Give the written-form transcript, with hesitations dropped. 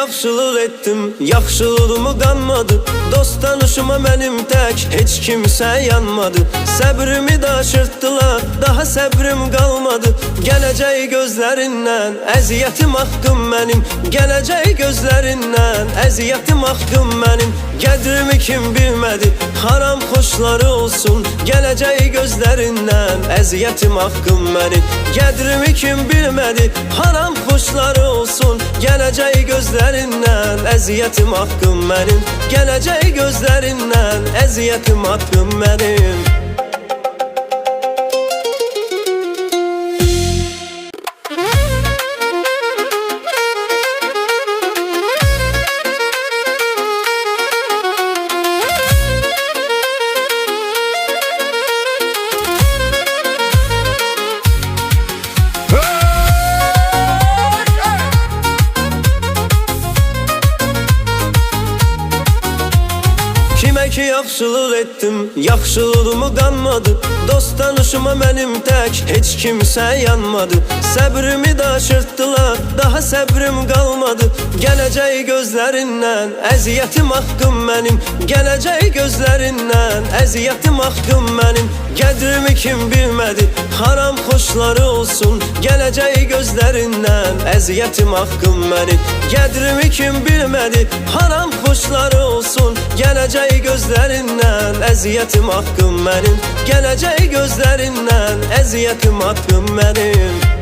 yaxşılıq etdim, yaxşılığımı qanmadı. Dost tanışıma mənim tək heç kimsə yanmadı. Səbrimi daşırtdılar, daha səbrim qalmadı. Gələcək gözlərindən, əziyyətim haqqım mənim. Gələcək gözlərindən, əziyyətim haqqım mənim. Qədrimi kim bilmədi, haram xoşları olsun. Gələcək gözlərindən, əziyyətim haqqım mənim. Qədrimi kim bilmədi, haram xoşları olsun. Gələcək gözlərindən, əziyyətim haqqım mənim. Gələcək gözlərindən, əziyyətim haqqım mənim. Kimə ki yaxşılıq etdim, yaxşılığımı qanmadı. Dost tanışıma mənim tək heç kimsə yanmadı. Səbrimi daşırtdılar, daha səbrim qalmadı. Gələcək gözlərindən, əziyyətim haqqım mənim. Gələcək gözlərindən, əziyyətim haqqım mənim. Qədrimi kim bilmədi, haram xoşları olsun. Gələcək gözlərindən, əziyyətim haqqım mənim. Qədrimi kim bilmədi, haram xoşları olsun. Gələcək gözlərindən, əziyyətim haqqım mənim. Gələcək gözlərindən, əziyyətim haqqım mənim.